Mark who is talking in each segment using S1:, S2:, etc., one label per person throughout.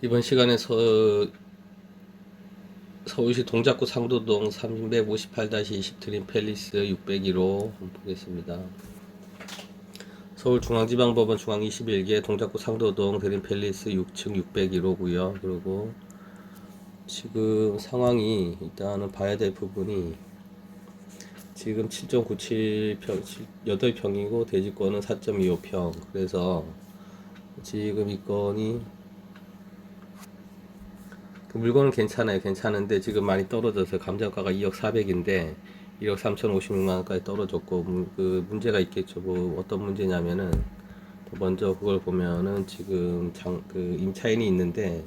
S1: 이번 시간에 서울시 동작구 상도동 358-20 트림 팰리스 601호 보겠습니다. 서울중앙지방법원 중앙 21개 동작구 상도동 드림 팰리스 6층 601호고요. 그리고 지금 상황이 일단은 봐야 될 부분이 지금 7.97평 8평이고 대지권은 4.25평. 그래서 지금 이 건이 그 물건은 괜찮아요. 괜찮은데 지금 많이 떨어져서 감정가가 2억 4백인데 1억 3,056만 원까지 떨어졌고 그 문제가 있겠죠. 뭐 어떤 문제냐면은 먼저 그걸 보면은 지금 그 임차인이 있는데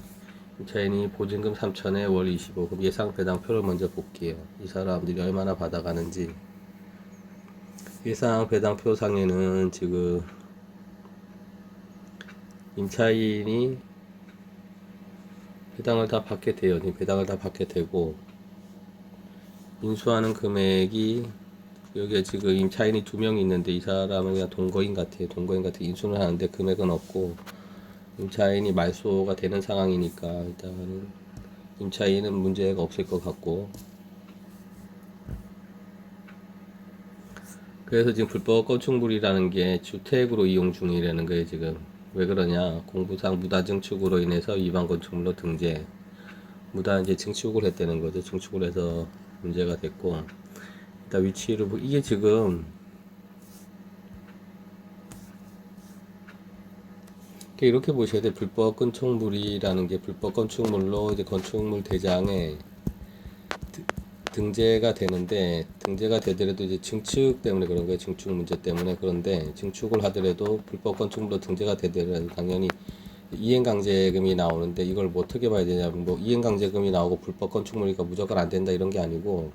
S1: 임차인이 보증금 3천에 월 25. 그럼 예상 배당표를 먼저 볼게요. 이 사람들이 얼마나 받아가는지. 예상 배당표 상에는 지금 임차인이 배당을 다 받게 돼요. 배당을 다 받게 되고 인수하는 금액이 여기에 지금 임차인이 2명이 있는데 이 사람은 그냥 동거인 같아요. 동거인 같아 인수를 하는데 금액은 없고 임차인이 말소가 되는 상황이니까 일단은 임차인은 문제가 없을 것 같고, 그래서 지금 불법 건축물이라는 게 주택으로 이용 중이라는 거예요. 지금 왜 그러냐, 공부상 무단 증축으로 인해서 위반 건축물로 등재, 무단 이제 증축을 했다는 거죠. 증축을 해서 문제가 됐고, 일단 위치를 이게 지금 이렇게 보셔야 돼. 불법 건축물이라는 게 불법 건축물로 이제 건축물 대장에 등재가 되는데, 등재가 되더라도 이제 증축 때문에 그런 거예요. 증축 문제 때문에. 그런데 증축을 하더라도 불법 건축물로 등재가 되더라도 당연히 이행강제금이 나오는데, 이걸 뭐 어떻게 봐야 되냐면, 뭐 이행강제금이 나오고 불법 건축물이니까 무조건 안 된다 이런 게 아니고,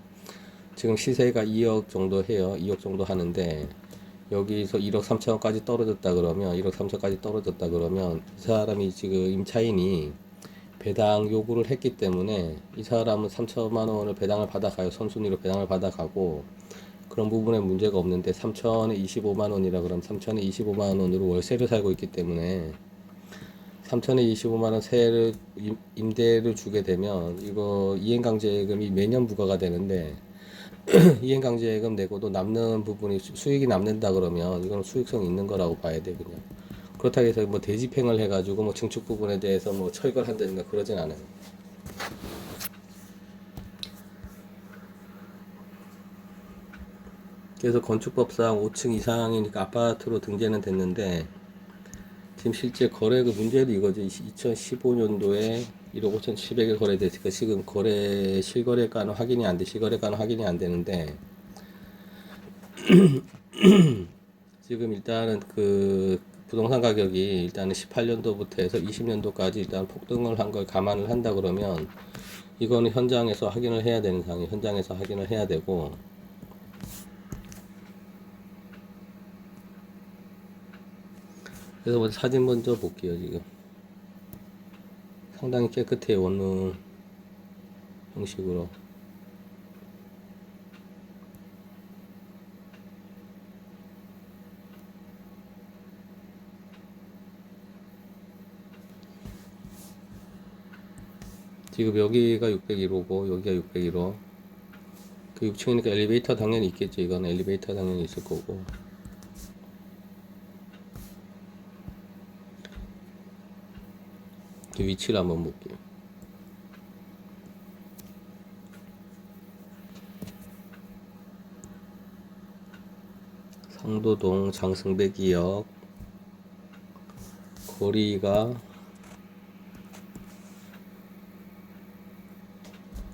S1: 지금 시세가 2억 정도 해요. 2억 정도 하는데 여기서 1억 3천원까지 떨어졌다 그러면, 1억 3천까지 떨어졌다 그러면 이 사람이 지금 임차인이 배당 요구를 했기 때문에 이 사람은 3천만 원을 배당을 받아가요. 선순위로 배당을 받아가고, 그런 부분에 문제가 없는데 3천에 25만 원이라 그러면 3천에 25만 원으로 월세를 살고 있기 때문에 3천에 25만 원 세를 임대를 주게 되면 이거 이행강제금이 매년 부과가 되는데, 이행강제금 내고도 남는 부분이 수익이 남는다 그러면 이건 수익성 있는 거라고 봐야 돼. 그냥 그렇다고 해서 뭐 대집행을 해가지고 뭐 증축 부분에 대해서 뭐 철거를 한다든가 그러진 않아요. 그래서 건축법상 5층 이상이니까 아파트로 등재는 됐는데, 지금 실제 거래가 문제도 이거죠. 2015년도에 1억 5,700에 거래됐으니까 지금 실거래가는 확인이 안 돼. 실거래가는 확인이 안 되는데, 지금 일단은 그 부동산 가격이 일단은 18년도부터 해서 20년도까지 일단 폭등을 한 걸 감안을 한다 그러면 이거는 현장에서 확인을 해야 되는 상황이에요. 현장에서 확인을 해야 되고, 그래서 먼저 사진 먼저 볼게요. 지금 상당히 깨끗해요. 원룸 형식으로. 지금 여기가 601호고 여기가 601호. 그 6층이니까 엘리베이터 당연히 있겠죠. 이건 엘리베이터 당연히 있을 거고. 그 위치를 한번 볼게요. 상도동 장승배기역, 거리가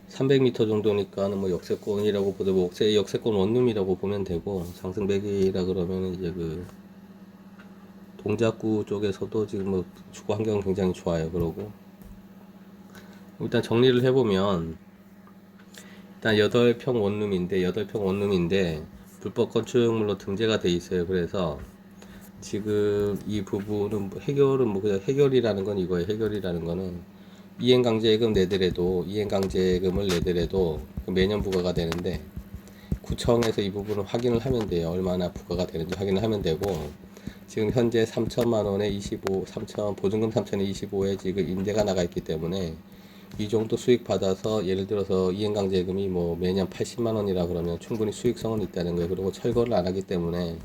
S1: 300m 정도니까는 뭐 역세권이라고 보되, 뭐 역세권 원룸이라고 보면 되고, 장승배기라 그러면 이제 그 동작구 쪽에서도 지금 뭐 주거 환경 굉장히 좋아요. 그러고 일단 정리를 해보면, 일단 8평 원룸인데 8평 원룸인데 불법 건축물로 등재가 돼 있어요. 그래서 지금 이 부분은 해결은 뭐 그냥 해결이라는 건 이거예요. 해결이라는 거는 이행강제금 이행강제금을 내더라도 매년 부과가 되는데, 구청에서 이 부분을 확인을 하면 돼요. 얼마나 부과가 되는지 확인을 하면 되고, 지금 현재 3천만 원에 3천 보증금 3천에 25에 지금 임대가 나가 있기 때문에 이 정도 수익 받아서 예를 들어서 이행강제금이 뭐 매년 80만 원이라 그러면 충분히 수익성은 있다는 거예요. 그리고 철거를 안 하기 때문에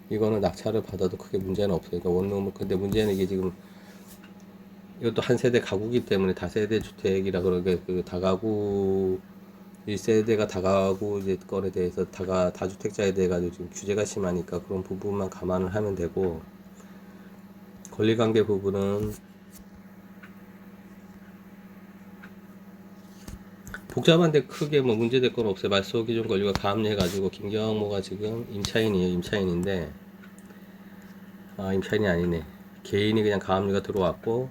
S1: 이거는 낙찰을 받아도 크게 문제는 없어요. 그러니까 원룸은 근데 문제는 이게 지금 이것도 한 세대 가구기 때문에 다세대 주택이라 그러게 그 다가구 1세대가 다가구 이제 건에 대해서 다주택자에 대해 가지고 지금 규제가 심하니까 그런 부분만 감안을 하면 되고 권리관계 부분은 복잡한데 크게 뭐 문제될 건 없어요. 말소 기준 권리가 가압류해가지고 김경모가 지금 임차인이에요. 임차인인데 임차인이 아니네. 개인이 그냥 가압류가 들어왔고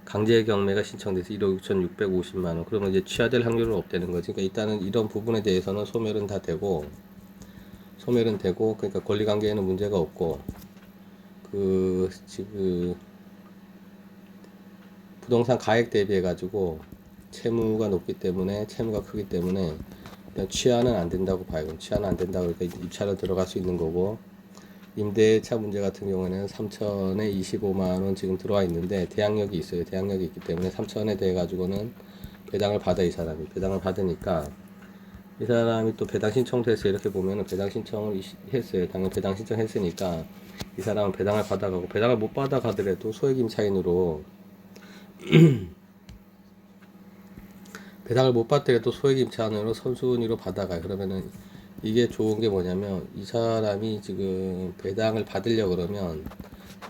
S1: 강제 경매가 신청돼서 1억 6,650만 원. 그러면 이제 취하될 확률은 없다는 거지. 그러니까 일단은 이런 부분에 대해서는 소멸은 다 되고 그러니까 권리 관계에는 문제가 없고 지금 부동산 가액 대비해 가지고 채무가 크기 때문에 그냥 취하는 안 된다고 봐요. 취하는 안 된다고 그러니까 입찰로 들어갈 수 있는 거고 임대차 문제 같은 경우에는 3천에 25만 원 지금 들어와 있는데 대항력이 있어요. 대항력이 있기 때문에 3천에 대해 가지고는 배당을 받아 이 사람이 배당을 받으니까 이 사람이 또 배당 신청도 했어요. 이렇게 보면은 배당 신청을 했어요. 당연히 배당 신청했으니까 이 사람은 배당을 받아가고 배당을 못 받아가더라도 소액 임차인으로 배당을 못 받더라도 소액 임차인으로 선순위로 받아가요. 그러면은 이게 좋은 게 뭐냐면 이 사람이 지금 배당을 받으려 그러면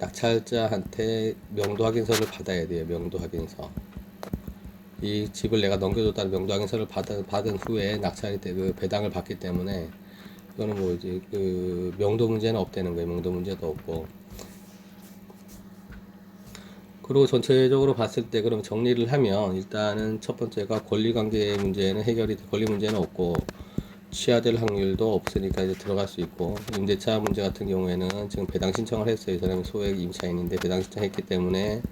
S1: 낙찰자한테 명도 확인서를 받아야 돼요. 명도 확인서. 이 집을 내가 넘겨줬다는 명도 확인서를 받은 후에 낙찰이 그 배당을 받기 때문에 이거는 뭐 이제 그 명도 문제는 없다는 거예요. 명도 문제도 없고. 그리고 전체적으로 봤을 때 그럼 정리를 하면 일단은 첫 번째가 권리관계 문제는 권리 문제는 없고 취하될 확률도 없으니까 이제 들어갈 수 있고 임대차 문제 같은 경우에는 지금 배당 신청을 했어요. 이 사람이 소액 임차인인데 배당 신청했기 때문에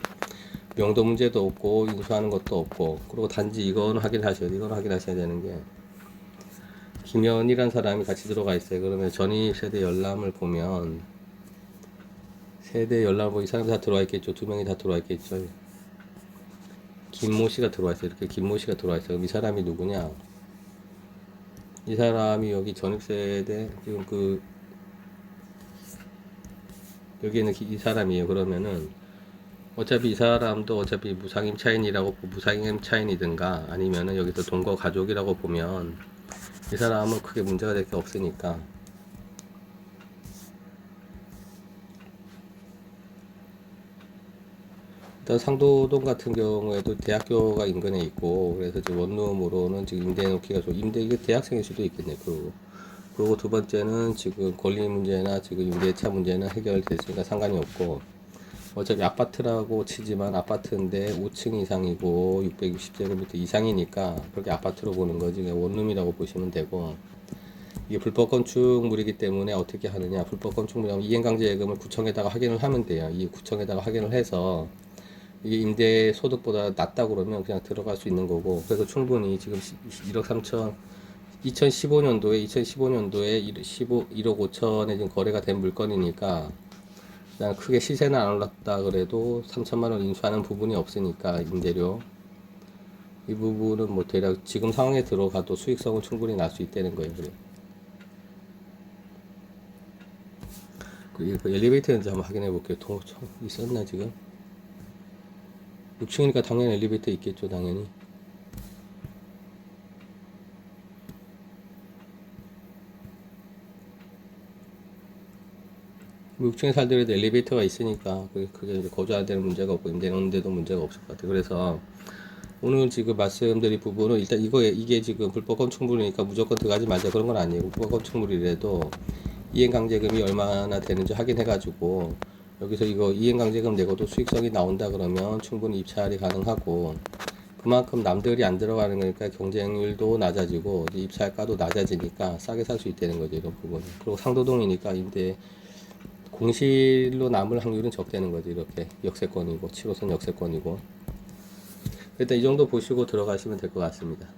S1: 명도 문제도 없고 인수하는 것도 없고 그리고 단지 이거는 확인하셔야 되는 게 김현이란 사람이 같이 들어가 있어요. 그러면 전입 세대 열람을 보면 이 사람이 다 들어와 있겠죠. 두 명이 다 들어와 있겠죠. 김모 씨가 들어와 있어요. 이렇게 김모 씨가 들어와 있어요. 그럼 이 사람이 누구냐? 이 사람이 여기 전입세대 지금 여기에는 이 사람이에요. 그러면은 어차피 이 사람도 어차피 무상임차인이라고 무상임차인이든가 아니면은 여기서 동거 가족이라고 보면 이 사람은 크게 문제가 될 게 없으니까 일단 상도동 같은 경우에도 대학교가 인근에 있고 그래서 지금 원룸으로는 지금 임대 놓기가 이게 대학생일 수도 있겠네. 그리고 두 번째는 지금 권리 문제나 지금 임대차 문제는 해결됐으니까 상관이 없고 어차피 아파트라고 치지만 아파트인데 5층 이상이고 660제곱미터 이상이니까 그렇게 아파트로 보는 거지 그냥 원룸이라고 보시면 되고 이게 불법 건축물이기 때문에 어떻게 하느냐 불법 건축물이라면 이행강제 예금을 구청에다가 확인을 하면 돼요. 이 구청에다가 확인을 해서 이게 임대 소득보다 낮다 그러면 그냥 들어갈 수 있는 거고 그래서 충분히 지금 1억 3천 2015년도에 1억 5천에 지금 거래가 된 물건이니까 그냥 크게 시세는 안 올랐다 그래도 3천만 원 인수하는 부분이 없으니까 임대료 이 부분은 뭐 대략 지금 상황에 들어가도 수익성은 충분히 날 수 있다는 거예요. 그래. 그 엘리베이터인지 한번 확인해 볼게요. 있었나 지금? 6층이니까 당연히 엘리베이터 있겠죠. 당연히 6층에 살더라도 엘리베이터가 있으니까 그게 이제 거주할 때는 문제가 없고 임대 놓는데도 문제가 없을 것 같아요. 그래서 오늘 지금 말씀드린 부분은 일단 이게 지금 불법 건축물이니까 무조건 들어가지 말자 그런 건 아니에요. 불법 건축물이라도 이행강제금이 얼마나 되는지 확인해가지고 여기서 이거 이행강제금 내고도 수익성이 나온다 그러면 충분히 입찰이 가능하고 그만큼 남들이 안 들어가는 거니까 경쟁률도 낮아지고 입찰가도 낮아지니까 싸게 살 수 있다는 거죠. 이런 부분은. 그리고 상도동이니까 임대 공실로 남을 확률은 적다는 거죠. 이렇게 역세권이고 7호선 역세권이고 일단 이 정도 보시고 들어가시면 될 것 같습니다.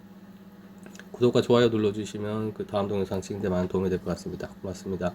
S1: 구독과 좋아요 눌러주시면 그 다음 동영상 찍는데 많은 도움이 될 것 같습니다. 고맙습니다.